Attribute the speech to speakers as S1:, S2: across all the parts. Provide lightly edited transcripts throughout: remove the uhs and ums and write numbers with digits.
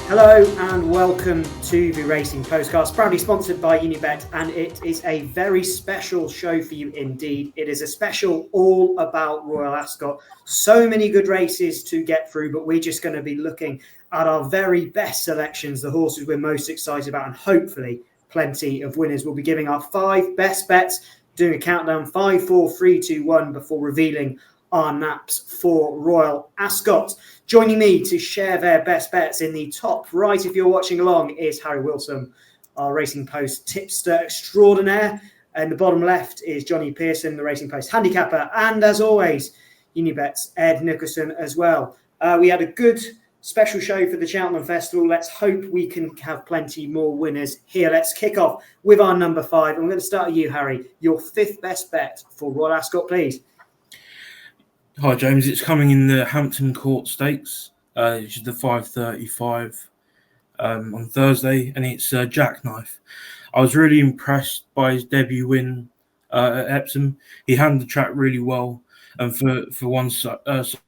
S1: Hello and welcome to the Racing Postcast, proudly sponsored by Unibet, and it is a very special show for you indeed. It is a special all about Royal Ascot. So many good races to get through, but we're just going to be looking at our very best selections, the horses we're most excited about, and hopefully plenty of winners. We'll be giving our 5 best bets, doing a countdown 5, 4, 3, 2, 1 before revealing our naps for Royal Ascot. Joining me to share their best bets in the top right, if you're watching along, is Harry Wilson, our Racing Post tipster extraordinaire. And the bottom left is Jonny Pearson, the Racing Post handicapper. And as always, Unibet's Ed Nicholson as well. We had a good special show for the Cheltenham Festival. Let's hope we can have plenty more winners here. Let's kick off with our number 5. I'm going to start with you, Harry. Your 5th best bet for Royal Ascot, please.
S2: Hi James, it's coming in the Hampton Court Stakes, which is the 5:35 on Thursday, and it's Jackknife. I was really impressed by his debut win at Epsom. He handled the track really well, and for one so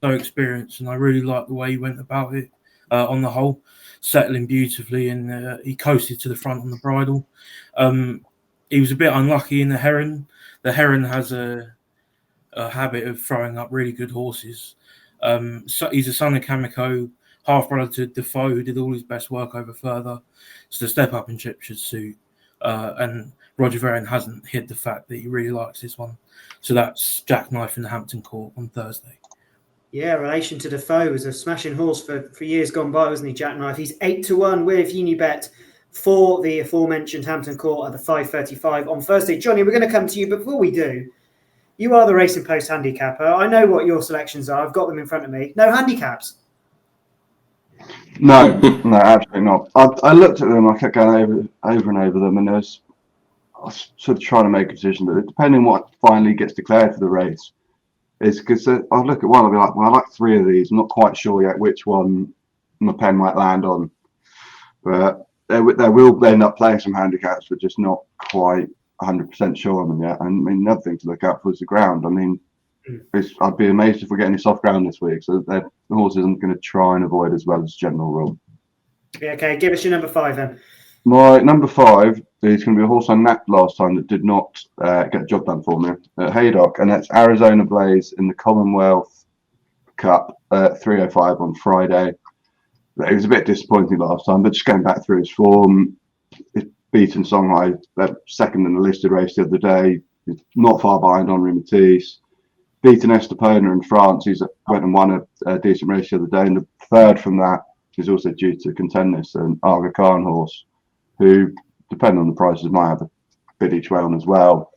S2: experienced, and I really liked the way he went about it on the whole, settling beautifully, and he coasted to the front on the bridle. He was a bit unlucky in the Heron. The Heron has a habit of throwing up really good horses. So he's a son of Kamiko, half brother to Defoe, who did all his best work over further. So the step up in chip should suit. And Roger Varian hasn't hid the fact that he really likes this one. So that's Jackknife in the Hampton Court on Thursday.
S1: Yeah, relation to Defoe, was a smashing horse for years gone by, wasn't he, Jackknife? He's 8-1 with Unibet for the aforementioned Hampton Court at the 5:35 on Thursday. Jonny, we're going to come to you, but before we do, you are the Racing Post handicapper. I know what your selections are. I've got them in front of me. No handicaps?
S3: No, absolutely not. I looked at them. I kept going over and over them, and I was sort of trying to make a decision. But depending on what finally gets declared for the race, is because I'll look at one. I'll be like, well, I like 3 of these. I'm not quite sure yet which one my pen might land on. But they will end up playing some handicaps, but just not quite 100% sure on them yet. And I mean, another thing to look out for is the ground. I mean, I'd be amazed if we're getting any soft ground this week. So the horse isn't going to try and avoid as well as general rule.
S1: Yeah, okay, give us your number 5 then.
S3: My number 5 is going to be a horse I napped last time that did not get the job done for me at Haydock, and that's Arizona Blaze in the Commonwealth Cup 3:05 on Friday. It was a bit disappointing last time, but just going back through his form, beaten Songhai, second in the listed race the other day. He's not far behind Henri Matisse. Beaten Estepona in France. He's went and won a decent race the other day. And the third from that is also due to contend this, an Aga Khan horse, who, depending on the prices, might have a bid each way on as well.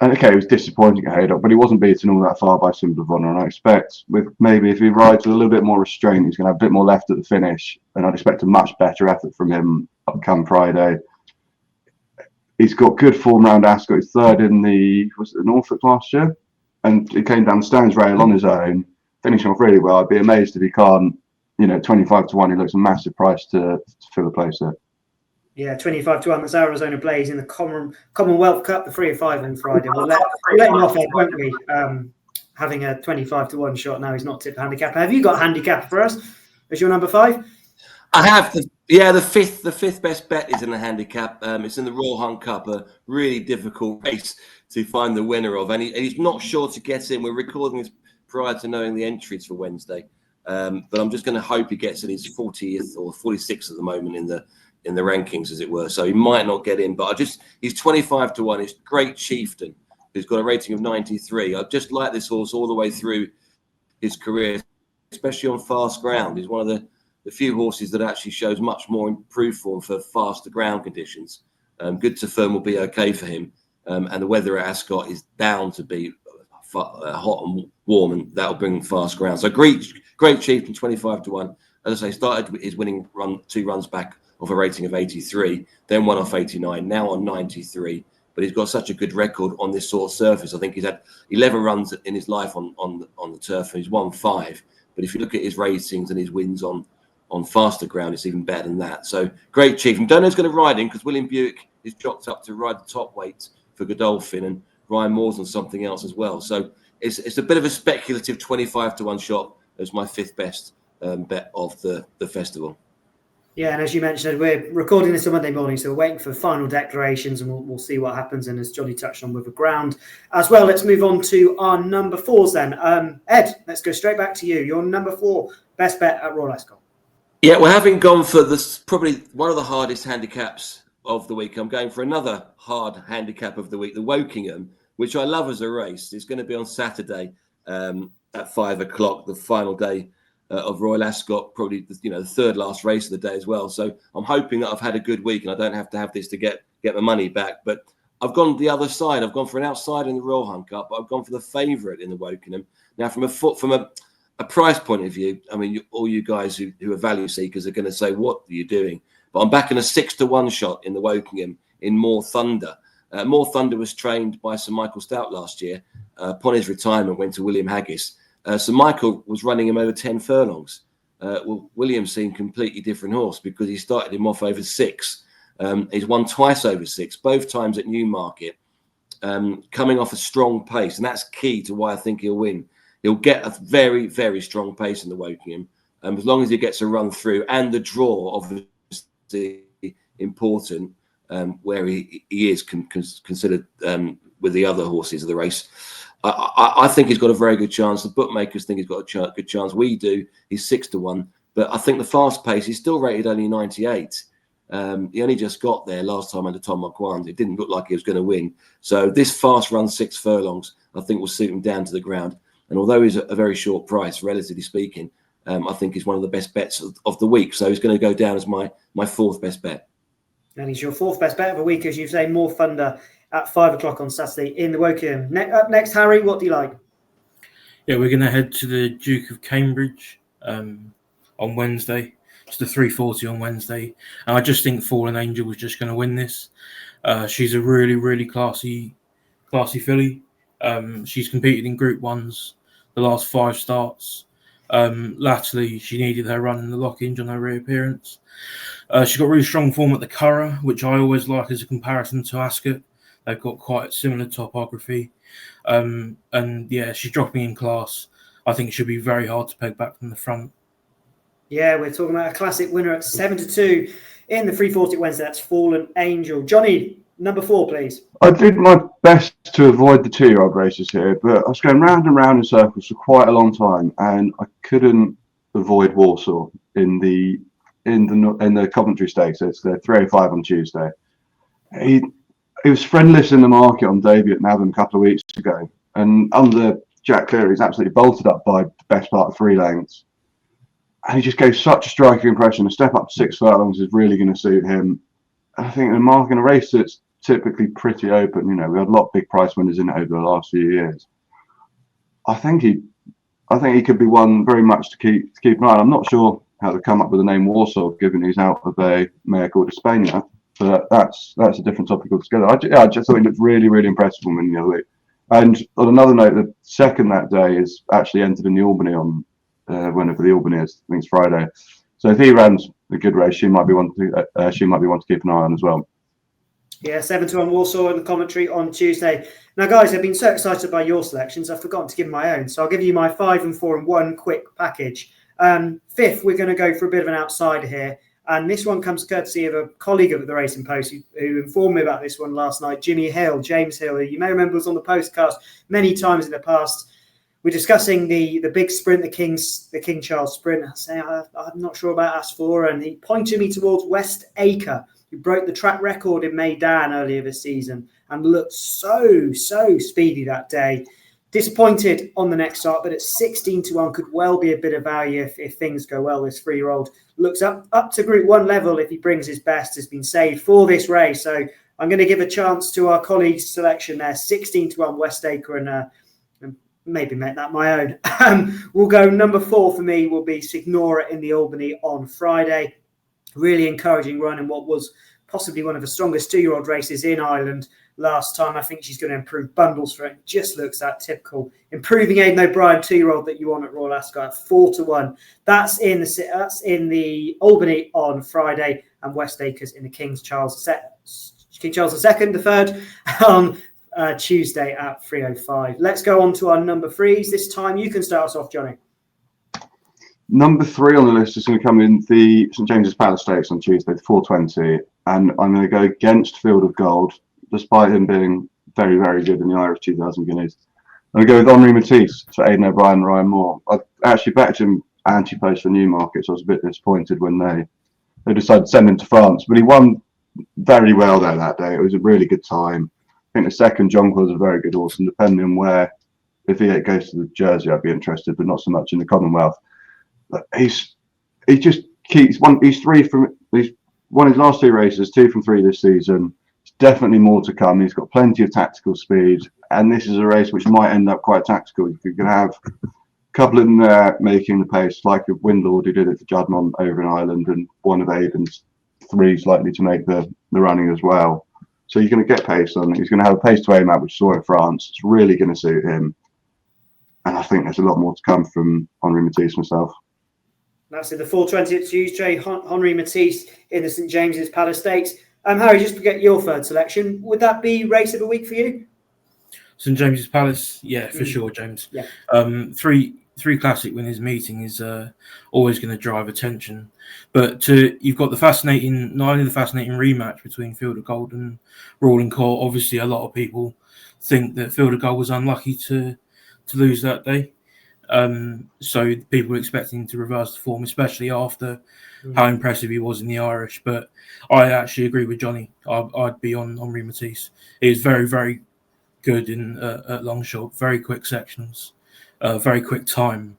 S3: And okay, it was disappointing at Haydock, but he wasn't beaten all that far by Symbol of Honour. And I expect, with maybe if he rides with a little bit more restraint, he's going to have a bit more left at the finish. And I'd expect a much better effort from him come Friday. He's got good form round Ascot. He's third in the Norfolk last year, and he came down the Stones rail on his own, finishing off really well. I'd be amazed if he can't, 25-1. He looks a massive price to fill the place there. Yeah,
S1: 25-1. That's Arizona Blaze in the Commonwealth Cup, the 3:05 on Friday. We'll let him off it, won't we? Having a 25-1 shot now. He's not tipped handicap. Have you got a handicap for us as your number 5?
S4: I have the fifth best bet is in the handicap. It's in the Royal Hunt Cup, a really difficult race to find the winner of, and he's not sure to get in. We're recording this prior to knowing the entries for Wednesday, but I'm just going to hope he gets in. He's 40th or 46th at the moment in the rankings, as it were. So he might not get in, but he's 25-1. It's Great Chieftain, who's got a rating of 93. I just like this horse all the way through his career, especially on fast ground. He's one of the few horses that actually shows much more improved form for faster ground conditions. Good to firm will be okay for him. And the weather at Ascot is bound to be hot and warm, and that'll bring fast ground. So Great Chieftain, 25-1. As I say, started his winning run 2 runs back off a rating of 83, then won off 89, now on 93. But he's got such a good record on this sort of surface. I think he's had 11 runs in his life on the turf, and he's won 5. But if you look at his ratings and his wins on faster ground, it's even better than that. So Great Chieftain. Don't know who's going to ride him, because William Buick is jocked up to ride the top weight for Godolphin, and Ryan Moore's on something else as well. So it's a bit of a speculative 25-1 shot as my 5th best bet of the festival.
S1: Yeah, and as you mentioned, we're recording this on Monday morning, so we're waiting for final declarations, and we'll see what happens. And as Jonny touched on with the ground as well, let's move on to our number 4s then. Ed, let's go straight back to you. Your number 4 best bet at Royal Ascot.
S4: Yeah, well, having gone for this, probably one of the hardest handicaps of the week, I'm going for another hard handicap of the week, the Wokingham, which I love as a race. It's going to be on Saturday at 5 o'clock, the final day of Royal Ascot, probably the third last race of the day as well. So I'm hoping that I've had a good week and I don't have to have this to get my money back. But I've gone the other side. I've gone for an outside in the Royal Hunt Cup, but I've gone for the favourite in the Wokingham. Now, from a price point of view, I mean, all you guys who are value seekers are going to say, what are you doing? But I'm backing a 6-1 shot in the Wokingham in More Thunder. More Thunder was trained by Sir Michael Stout last year. Upon his retirement, went to William Haggis. Sir Michael was running him over 10 furlongs. Well, William seemed a completely different horse because he started him off over 6. He's won twice over 6, both times at Newmarket, coming off a strong pace. And that's key to why I think he'll win. He'll get a very, very strong pace in the Wokingham, as long as he gets a run through, and the draw obviously important, where he is considered with the other horses of the race. I think he's got a very good chance. The bookmakers think he's got a good chance. We do. He's 6-1, but I think the fast pace, he's still rated only 98. He only just got there last time under Tom McQuan. It didn't look like he was going to win. So this fast run 6 furlongs, I think, will suit him down to the ground. And although he's a very short price, relatively speaking, I think he's one of the best bets of the week. So he's going to go down as my 4th best bet.
S1: And he's your 4th best bet of the week, as you say, More Thunder at 5 o'clock on Saturday in the Wokingham. Up next, Harry, what do you like?
S2: Yeah, we're going to head to the Duke of Cambridge on Wednesday. It's the 3:40 on Wednesday. And I just think Fallen Angel was just going to win this. She's a really, really classy filly. She's competed in Group 1s the last 5 starts. Latterly, she needed her run in the Lock-Inge on her reappearance. She got really strong form at the Curragh, which I always like as a comparison to Ascot. They've got quite similar topography. And yeah, she's dropping in class. I think it should be very hard to peg back from the front.
S1: Yeah, we're talking about a classic winner at 7-2 in the 3:40 Wednesday. That's Fallen Angel. Jonny, number 4, please.
S3: I did my best to avoid the 2-year-old races here, but I was going round and round in circles for quite a long time, and I couldn't avoid Warsaw in the Coventry Stakes. It's the 3:05 on Tuesday. He was friendless in the market on debut at Navan a couple of weeks ago, and under Jack Cleary, he's absolutely bolted up by the best part of 3 lengths. And he just gave such a striking impression. A step up to 6 furlongs is really going to suit him. I think the mark in a race that's typically pretty open, we had a lot of big price winners in it over the last few years. I think he could be one very much to keep an eye on. I'm not sure how to come up with the name Warsaw, given he's out of a mare called España, but that's a different topic altogether. I just thought he looked really, really impressive when the other week. And on another note, the second that day is actually entered in the Albany on whenever the Albany is. I think it's Friday. So if he runs a good race, she might be one to keep an eye on as well.
S1: Yeah, 7-1 Warsaw in the commentary on Tuesday. Now, guys, I've been so excited by your selections, I've forgotten to give my own. So I'll give you my 5 and 4 in one quick package. 5th, we're going to go for a bit of an outsider here. And this one comes courtesy of a colleague of the Racing Post who informed me about this one last night, James Hill, who you may remember was on the Postcast many times in the past. We're discussing the big sprint, the King Charles sprint. I say, I'm not sure about As4, and he pointed me towards West Acre, who broke the track record in Meydan earlier this season and looked so speedy that day. Disappointed on the next start, but at 16-1 could well be a bit of value if things go well. This 3-year-old looks up to Group 1 level if he brings his best, has been saved for this race. So I'm going to give a chance to our colleague's selection there, 16-1 West Acre, and maybe make that my own. We'll go number 4 for me will be Signora in the Albany on Friday. Really encouraging run in what was possibly one of the strongest 2-year-old races in Ireland last time. I think she's going to improve bundles for it. Just looks that typical improving Aidan O'Brien 2-year-old that you want at Royal Ascot at 4-1. That's in the Albany on Friday, and West Acres in the King Charles II, the third, on Tuesday at 3:05. Let's go on to our number 3s. This time you can start us off, Jonny.
S3: Number 3 on the list is going to come in the St James's Palace Stakes on Tuesday, the 4:20, and I'm going to go against Field of Gold, despite him being very, very good in the Irish 2000 Guineas. I'm going to go with Henri Matisse for Aidan O'Brien and Ryan Moore. I actually backed him anti-post for Newmarket, so I was a bit disappointed when they decided to send him to France, but he won very well there that day. It was a really good time. I think the second Jonquil was a very good horse, and depending on where, if he goes to the Jersey, I'd be interested, but not so much in the Commonwealth. But he just keeps he's won his last 2 races, 2 from 3 this season. There's definitely more to come. He's got plenty of tactical speed, and this is a race which might end up quite tactical. You can have a couple in there making the pace, like a Windlord who did it for Juddmonte over in Ireland, and one of Aidan's 3's likely to make the running as well. So you're going to get pace on. He's going to have a pace to aim at, which saw in France. It's really going to suit him. And I think there's a lot more to come from Henri Matisse myself.
S1: That's it, the 4:20 Tuesday, Henri Matisse in the St James's Palace Stakes. Harry, just to get your third selection, would that be race of the week for you?
S2: St James's Palace, yeah, for sure, James.
S1: Yeah.
S2: Three classic winners meeting is always going to drive attention. But you've got not only the fascinating rematch between Field of Gold and Rawling Court. Obviously, a lot of people think that Field of Gold was unlucky to lose that day. So people are expecting to reverse the form, especially after how impressive he was in the Irish. But I actually agree with Johnny. I'd be on Henri Matisse. He is very, very good at long shot, very quick sectionals, very quick time.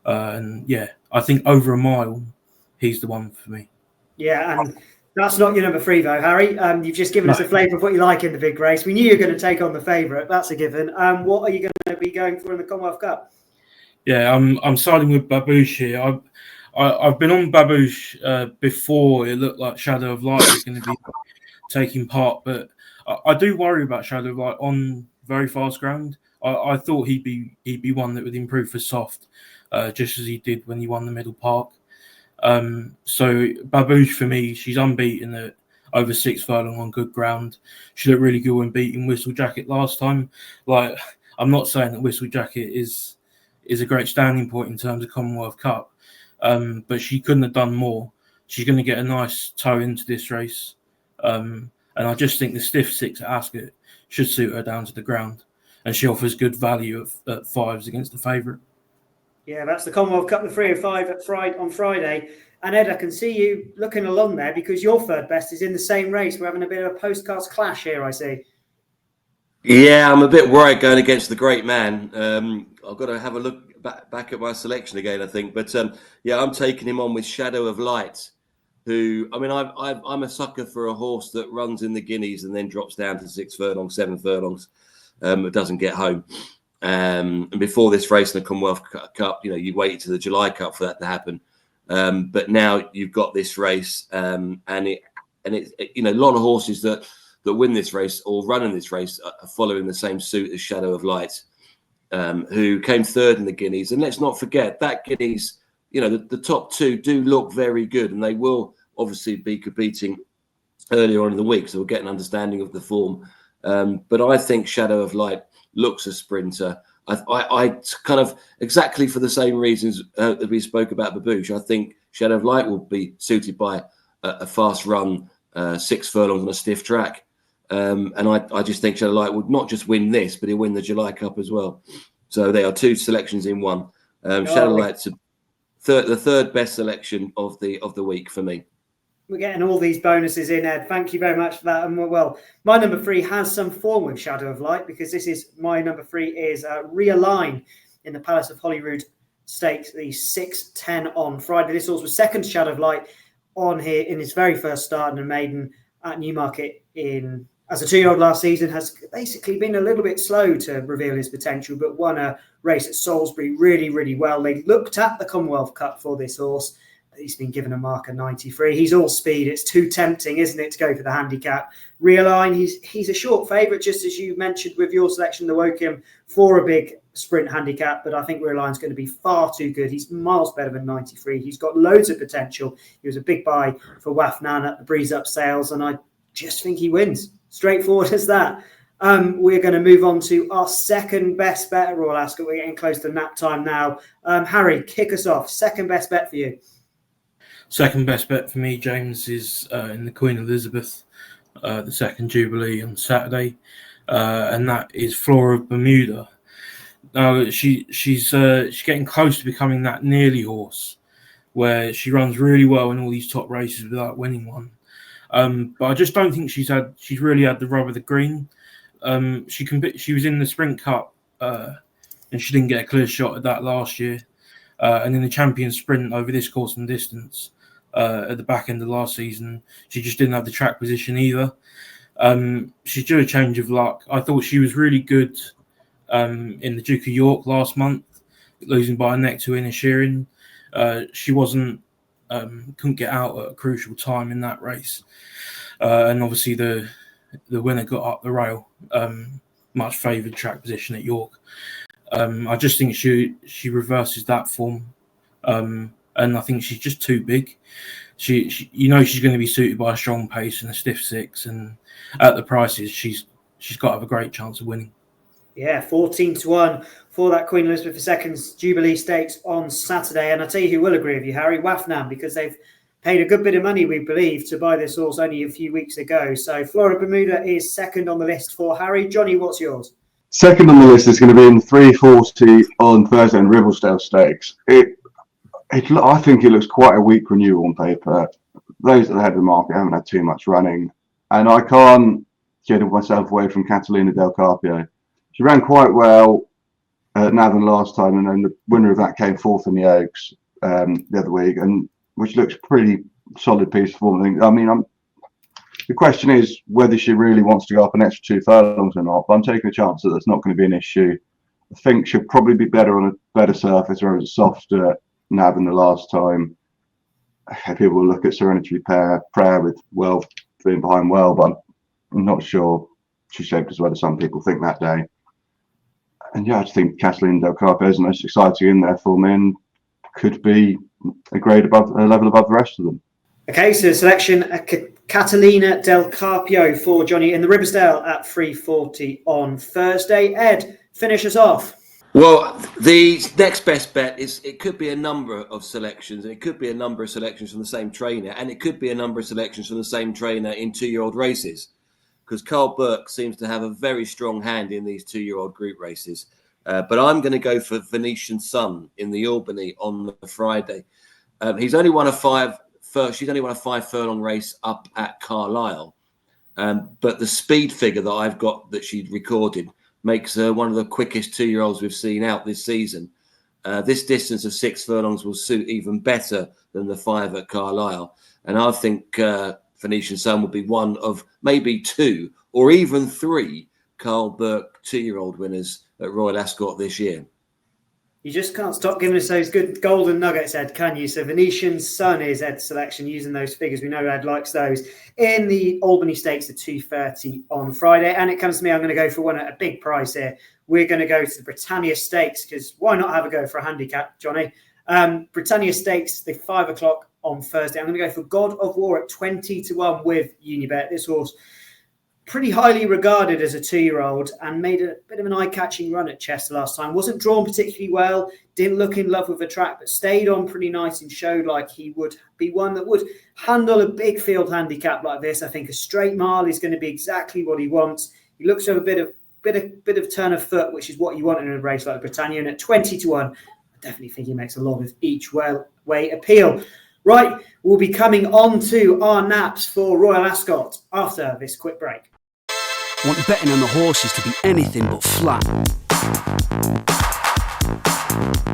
S2: And yeah, I think over a mile, he's the one for me.
S1: Yeah, and that's not your number 3 though, Harry. You've just given us a flavour of what you like in the big race. We knew you were going to take on the favourite. That's a given. What are you going to be going for in the Commonwealth Cup?
S2: Yeah, I'm siding with Babouche here. I've been on Babouche before it looked like Shadow of Light was going to be taking part, but I do worry about Shadow of Light on very fast ground. I thought he'd be one that would improve for soft, just as he did when he won the Middle Park. So Babouche for me, she's unbeaten at over 6 furlong on good ground. She looked really good when beating Whistle Jacket last time. Like, I'm not saying that Whistle Jacket is a great standing point in terms of Commonwealth Cup, but she couldn't have done more. She's going to get a nice toe into this race, and I just think the stiff 6 at Ascot should suit her down to the ground, and she offers good value at 5s against the favourite.
S1: Yeah, that's the Commonwealth Cup, the 3:05 on Friday. And Ed, I can see you looking along there because your third best is in the same race. We're having a bit of a Postcast clash here, I see.
S4: Yeah, I'm a bit worried going against the great man. I've got to have a look back at my selection again, I think. But yeah, I'm taking him on with Shadow of Light, who, I mean, I'm a sucker for a horse that runs in the Guineas and then drops down to 6 furlongs, 7 furlongs, doesn't get home. And before this race in the Commonwealth Cup, you waited to the July Cup for that to happen. But now you've got this race, and it a lot of horses that win this race or run in this race are following the same suit as Shadow of Light, who came 3rd in the Guineas. And let's not forget that Guineas, the top 2 do look very good, and they will obviously be competing earlier on in the week, so we'll get an understanding of the form. But I think Shadow of Light looks a sprinter. I kind of, exactly for the same reasons that we spoke about Babouche, I think Shadow of Light will be suited by a fast run, 6 furlongs on a stiff track. And I just think Shadow of Light would not just win this, but he'll win the July Cup as well. So they are 2 selections in one. Shadow of Light's the third best selection of the week for me.
S1: We're getting all these bonuses in, Ed. Thank you very much for that. And well, my number 3 has some form with Shadow of Light, because my number 3 is Realign in the Palace of Holyrood Stakes, the 6:10 on Friday. This horse was second to Shadow of Light on here in his very first start in a maiden at Newmarket as a 2-year-old last season. Has basically been a little bit slow to reveal his potential, but won a race at Salisbury really, really well. They looked at the Commonwealth Cup for this horse. He's been given a marker 93. He's all speed. It's too tempting, isn't it, to go for the handicap. Realign, he's a short favourite, just as you mentioned with your selection, the Woking, for a big sprint handicap. But I think Realign's going to be far too good. He's miles better than 93. He's got loads of potential. He was a big buy for Wafnan at the Breeze Up sales, and I just think he wins. Straightforward as that. We're going to move on to our second best bet at Royal Ascot. We're getting close to nap time now. Harry, kick us off. Second best bet for you.
S2: Second best bet for me, James, is in the Queen Elizabeth, the second Jubilee on Saturday, and that is Flora Bermuda. Now she's getting close to becoming that nearly horse, where she runs really well in all these top races without winning one. But I just don't think she's really had the rub of the green. She was in the Sprint Cup, and she didn't get a clear shot at that last year. And in the Champion Sprint over this course and distance, at the back end of last season, she just didn't have the track position either. She's due a change of luck. I thought she was really good in the Duke of York last month, losing by a neck to Ines Sheeran. She couldn't get out at a crucial time in that race, and obviously the winner got up the rail, much favoured track position at York. I just think she reverses that form, and I think she's just too big. She she's going to be suited by a strong pace and a stiff six, and at the prices she's got to have a great chance of winning.
S1: Yeah, 14-1 for that Queen Elizabeth II's Jubilee Stakes on Saturday. And I tell you who will agree with you, Harry, Wafnam, because they've paid a good bit of money, we believe, to buy this horse only a few weeks ago. So Flora Bermuda is second on the list for Harry. Johnny, what's yours?
S3: Second on the list is going to be in 340 on Thursday in Ribblesdale Stakes. I think it looks quite a weak renewal on paper. Those at the head of the market haven't had too much running. And I can't get myself away from Catalina Delarpio. She ran quite well at Navan last time, and then the winner of that came fourth in the Oaks the other week, and which looks pretty solid piece of form. I mean, the question is whether she really wants to go up an extra 2 furlongs or not. But I'm taking a chance that that's not going to be an issue. I think she'll probably be better on a better surface, or as a softer Navan the last time. People will look at Serenity Prayer with Well being behind Well, but I'm not sure she shaped as well as some people think that day. And yeah, I just think Catalina Delarpio is the most exciting in there for me and could be a level above the rest of them.
S1: Okay, so selection Catalina Delarpio for Johnny in the Ribblesdale at 340 on Thursday. Ed, finish us off.
S4: Well, the next best bet is it could be a number of selections, and it could be a number of selections from the same trainer, and it could be a number of selections from the same trainer in 2-year-old races, because Carl Burke seems to have a very strong hand in these 2-year-old group races. But I'm going to go for Venetian Sun in the Albany on the Friday. She's only won a 5 furlong race up at Carlisle, but the speed figure that I've got that she'd recorded makes her one of the quickest 2-year-olds we've seen out this season. This distance of 6 furlongs will suit even better than the 5 at Carlisle. And I think Venetian Sun will be one of maybe 2 or even 3 Carl Burke 2-year-old winners at Royal Ascot this year.
S1: You just can't stop giving us those good golden nuggets, Ed, can you? So Venetian Sun is Ed's selection using those figures. We know Ed likes those. In the Albany Stakes at 2:30 on Friday. And it comes to me, I'm going to go for one at a big price here. We're going to go to the Britannia Stakes, because why not have a go for a handicap, Johnny? Britannia Stakes, the 5 o'clock on Thursday. I'm going to go for God of War at 20-1 with Unibet. This horse, pretty highly regarded as a 2-year-old, and made a bit of an eye-catching run at Chester last time. Wasn't drawn particularly well, didn't look in love with the track, but stayed on pretty nice and showed like he would be one that would handle a big field handicap like this. I think a straight mile is going to be exactly what he wants. He looks to have a bit of turn of foot, which is what you want in a race like Britannia. And at 20-1, I definitely think he makes a lot of each way appeal. Right, we'll be coming on to our naps for Royal Ascot after this quick break.
S5: Want betting on the horses to be anything but flat?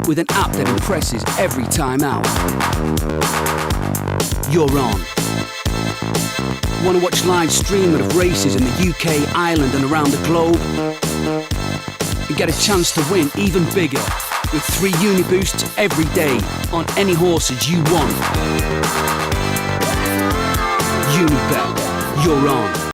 S5: With an app that impresses every time out. You're on. Want to watch live streaming of races in the UK, Ireland and around the globe? And get a chance to win even bigger with 3 Uniboosts every day on any horses you want. Unibet. You're on.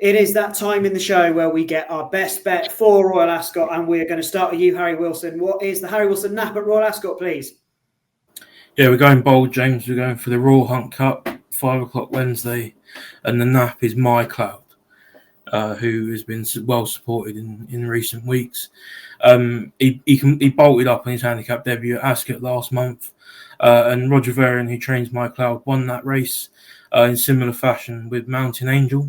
S1: It is that time in the show where we get our best bet for Royal Ascot, and we're going to start with you, Harry Wilson. What is the Harry Wilson nap at Royal Ascot, please?
S2: Yeah, we're going bold, James. We're going for the Royal Hunt Cup, 5 o'clock Wednesday, and the nap is My Cloud, who has been well supported in recent weeks. He bolted up on his handicap debut at Ascot last month, and Roger Varian, who trains My Cloud, won that race in similar fashion with Mountain Angel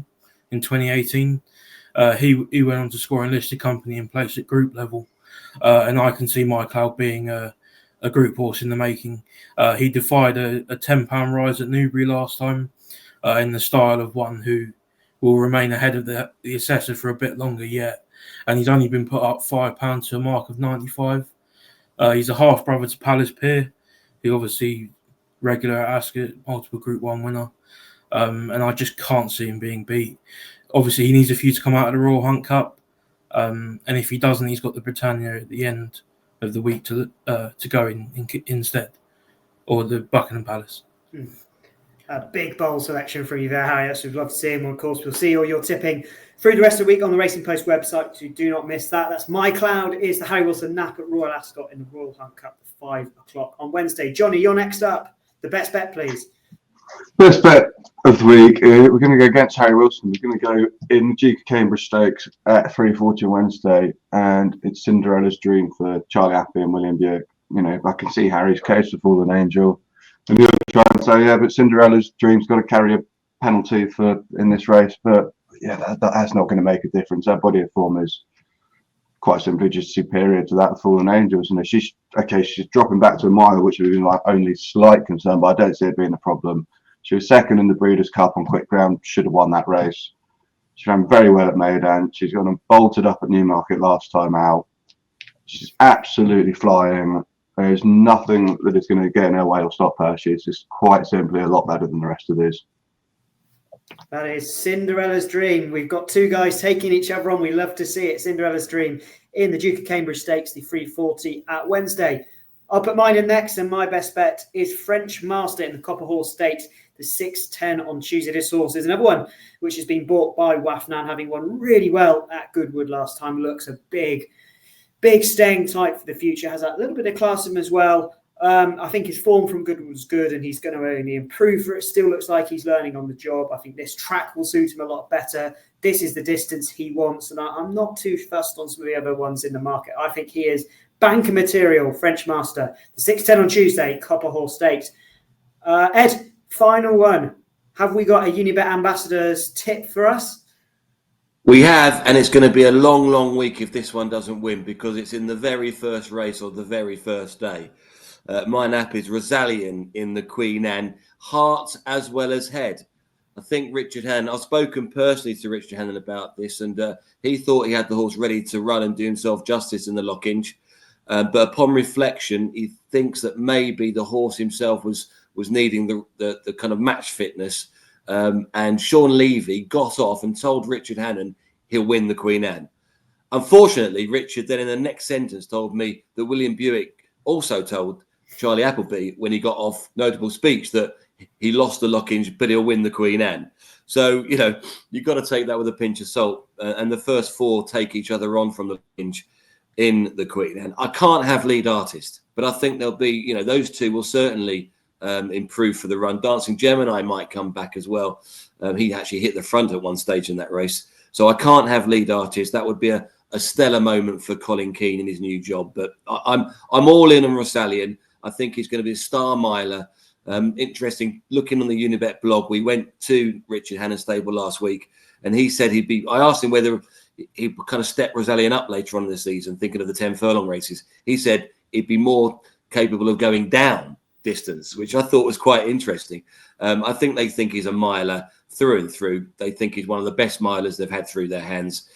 S2: in 2018. He went on to score enlisted company and place at group level, and I can see My Cloud being a group horse in the making. He defied a £10 rise at Newbury last time in the style of one who will remain ahead of the assessor for a bit longer yet, and he's only been put up £5 to a mark of 95. He's a half brother to Palace Pier, who obviously regular at Ascot, multiple Group 1 winner, and I just can't see him being beat. Obviously, he needs a few to come out of the Royal Hunt Cup, and if he doesn't, he's got the Britannia at the end of the week to go in instead, or the Buckingham Palace.
S1: A big bowl selection for you there, Harry. That's what we'd love to see him. Of course, we'll see all your tipping through the rest of the week on the Racing Post website, so do not miss that. That's My Cloud is the Harry Wilson nap at Royal Ascot in the Royal Hunt Cup at 5 o'clock on Wednesday. Johnny, you're next up. The best bet, please.
S3: Best bet of the week. We're going to go against Harry Wilson. We're going to go in the Duke of Cambridge Stakes at 3:40 on Wednesday, and it's Cinderella's Dream for Charlie Appy and William Buick. You know, I can see Harry's case for Fallen Angel, and you're trying to say, yeah, but Cinderella's Dream's got to carry a penalty in this race. But yeah, that's not going to make a difference. Her body of form is quite simply just superior to that of Fallen Angels. You know, she's dropping back to a mile, which would be like only slight concern, but I don't see it being a problem. She was second in the Breeders' Cup on quick ground, should have won that race. She ran very well at Maidan. She's gone and bolted up at Newmarket last time out. She's absolutely flying. There's nothing that is going to get in her way or stop her. She's just quite simply a lot better than the rest of these.
S1: That is Cinderella's Dream. We've got two guys taking each other on. We love to see it. Cinderella's Dream in the Duke of Cambridge Stakes, the 3:40 at Wednesday. I'll put mine in next, and my best bet is French Master in the Copper Horse Stakes, the 6:10 on Tuesday. This horse is another one which has been bought by Wafnan, having won really well at Goodwood last time. Looks a big staying type for the future. Has a little bit of class in him as well. I think his form from Goodwood was good, and he's going to only improve for it. Still looks like he's learning on the job. I think this track will suit him a lot better. This is the distance he wants, and I'm not too fussed on some of the other ones in the market. I think he is banker material, French Master. The 6:10 on Tuesday, Copper Horse Stakes. Ed, final one. Have we got a Unibet Ambassadors tip for us?
S4: We have, and it's going to be a long, long week if this one doesn't win, because it's in the very first race or the very first day. My nap is Rosalian in the Queen Anne, heart as well as head. I think Richard Hannon, I've spoken personally to Richard Hannon about this, and he thought he had the horse ready to run and do himself justice in the Lockinge. But upon reflection, he thinks that maybe the horse himself was needing the kind of match fitness. And Sean Levy got off and told Richard Hannon he'll win the Queen Anne. Unfortunately, Richard then in the next sentence told me that William Buick also told Charlie Appleby when he got off notable speech that he lost the Lockinge, but he'll win the Queen Anne. So, you know, you've got to take that with a pinch of salt. And the first four take each other on from the Lockinge in the Queen Anne. I can't have lead artist, but I think there'll be, you know, those two will certainly improve for the run. Dancing Gemini might come back as well. He actually hit the front at one stage in that race. So I can't have lead artist. That would be a stellar moment for Colin Keane in his new job. But I'm all in on Rosalian. I think he's going to be a star miler. Interesting, looking on the Unibet blog, we went to Richard Hannon's stable last week, and he said I asked him whether he would kind of step Rosalian up later on in the season, thinking of the 10 furlong races. He said he'd be more capable of going down distance, which I thought was quite interesting. I think they think he's a miler through and through. They think he's one of the best milers they've had through their hands.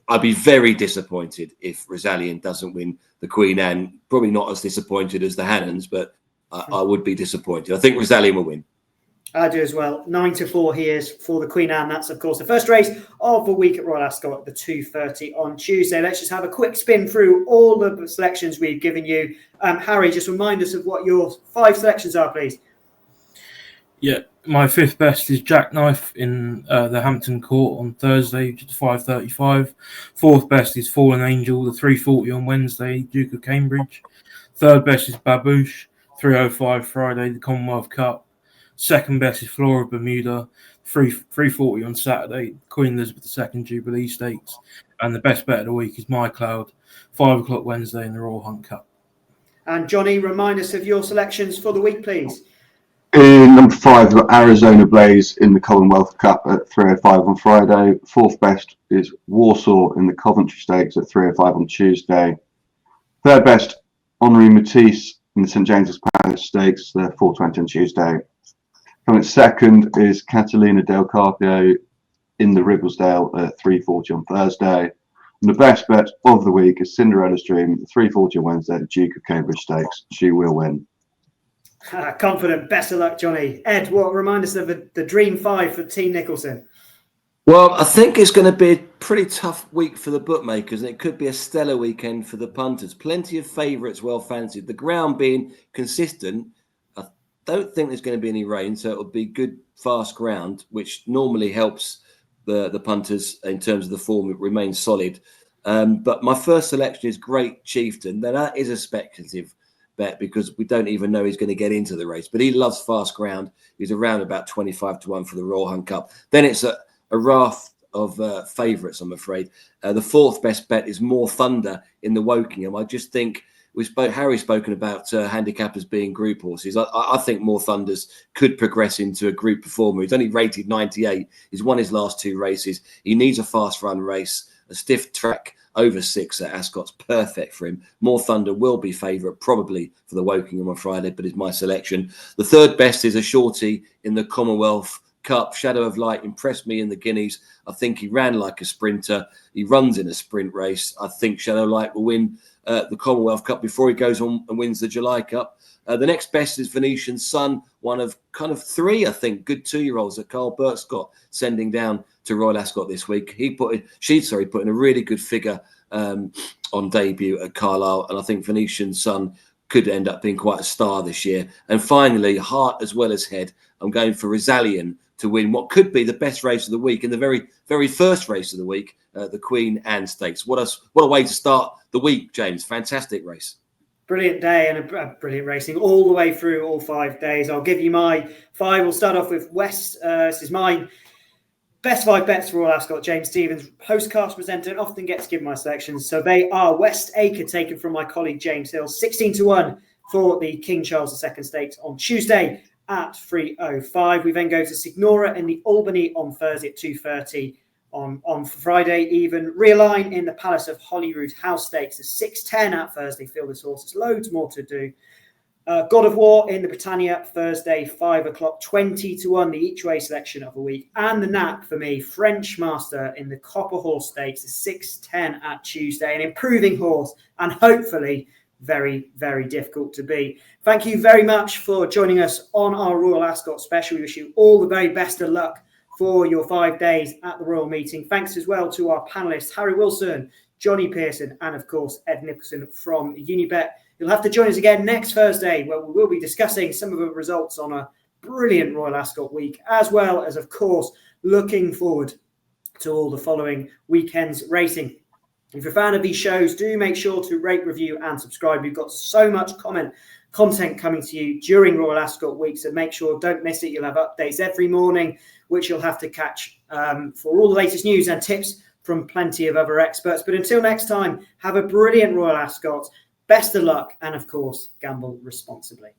S4: I'd be very disappointed if Rosalian doesn't win the Queen Anne. Probably not as disappointed as the Hannons, but I would be disappointed. I think Rosalian will win.
S1: I do as well. 9-4 he is for the Queen Anne. That's, of course, the first race of the week at Royal Ascot, the 2:30 on Tuesday. Let's just have a quick spin through all the selections we've given you. Harry, just remind us of what your 5 selections are, please.
S2: Yeah, My fifth best is Jackknife in the Hampton Court on Thursday, which is 5:35. Fourth best is Fallen Angel, the 3:40 on Wednesday, Duke of Cambridge. Third best is Babouche, 3:05 Friday, the Commonwealth Cup. Second best is Flora Bermuda, 3:40 on Saturday, Queen Elizabeth II Jubilee Stakes. And the best bet of the week is My Cloud, 5 o'clock Wednesday in the Royal Hunt Cup.
S1: And Johnny, remind us of your selections for the week, please.
S3: In number 5, we've got Arizona Blaze in the Commonwealth Cup at 3:05 on Friday. Fourth best is Warsaw in the Coventry Stakes at 3:05 on Tuesday. Third best, Henri Matisse in the St James's Palace Stakes, 4:20 on Tuesday. Coming second is Catalina Delarpio in the Ribblesdale at 3:40 on Thursday. And the best bet of the week is Cinderellas Dream, 3:40 on Wednesday at the Duke of Cambridge Stakes. She will win.
S1: Confident. Best of luck, Johnny. Ed, remind us of the Dream 5 for Team Nicholson?
S4: Well, I think it's going to be a pretty tough week for the bookmakers, and it could be a stellar weekend for the punters. Plenty of favourites well fancied. The ground being consistent, I don't think there's going to be any rain, so it'll be good, fast ground, which normally helps the punters in terms of the form. It remains solid. But my first selection is Great Chieftain. Now, that is a speculative bet because we don't even know he's going to get into the race, but he loves fast ground. He's around about 25-1 for the Royal Hunt Cup. Then it's a raft of favourites, I'm afraid. The fourth best bet is More Thunder in the Wokingham. I just think Harry's spoken about handicappers being group horses. I think More Thunders could progress into a group performer. He's only rated 98. He's won his last 2 races. He needs a fast run race. A stiff track over 6 at Ascot's perfect for him. More Thunder will be favourite probably for the Wokingham on Friday, but is my selection. The third best is a shorty in the Commonwealth Cup. Shadow of Light impressed me in the Guineas. I think he ran like a sprinter. He runs in a sprint race. I think Shadow of Light will win the Commonwealth Cup before he goes on and wins the July Cup. The next best is Venetian Sun, one of kind of 3, I think, good 2-year-olds that Carl Burke's got sending down to Royal Ascot this week. She put in a really good figure on debut at Carlisle, and I think Venetian Sun could end up being quite a star this year. And finally, heart as well as head, I'm going for Rizalian to win what could be the best race of the week in the very, very first race of the week, the Queen Anne Stakes. What a way to start the week, James. Fantastic race.
S1: Brilliant day and a brilliant racing all the way through all 5 days. I'll give you my 5. We'll start off with West. This is mine. Best 5 bets for Royal Ascot. James Stevens, Postcast presenter, and often gets given my selections. So they are West Acre, taken from my colleague James Hill, 16-1 for the King Charles II Stakes on Tuesday at 3:05. We then go to Signora in the Albany on Thursday at 2:30. On Friday, even Realign in the Palace of Holyrood House Stakes at 6:10 at Thursday. Feel this horse. There's loads more to do. God of War in the Britannia Thursday, 5 o'clock, 20-1, the each way selection of the week. And the nap for me, French Master in the Copper Horse Stakes at 6:10 at Tuesday. An improving horse and hopefully very, very difficult to beat. Thank you very much for joining us on our Royal Ascot special. We wish you all the very best of luck for your 5 days at the Royal Meeting. Thanks as well to our panellists, Harry Wilson, Jonny Pearson, and of course, Ed Nicholson from Unibet. You'll have to join us again next Thursday, where we will be discussing some of the results on a brilliant Royal Ascot week, as well as, of course, looking forward to all the following weekend's racing. If you're a fan of these shows, do make sure to rate, review, and subscribe. We've got so much content coming to you during Royal Ascot week, so make sure, don't miss it. You'll have updates every morning, which you'll have to catch for all the latest news and tips from plenty of other experts. But until next time, have a brilliant Royal Ascot. Best of luck, and of course, gamble responsibly.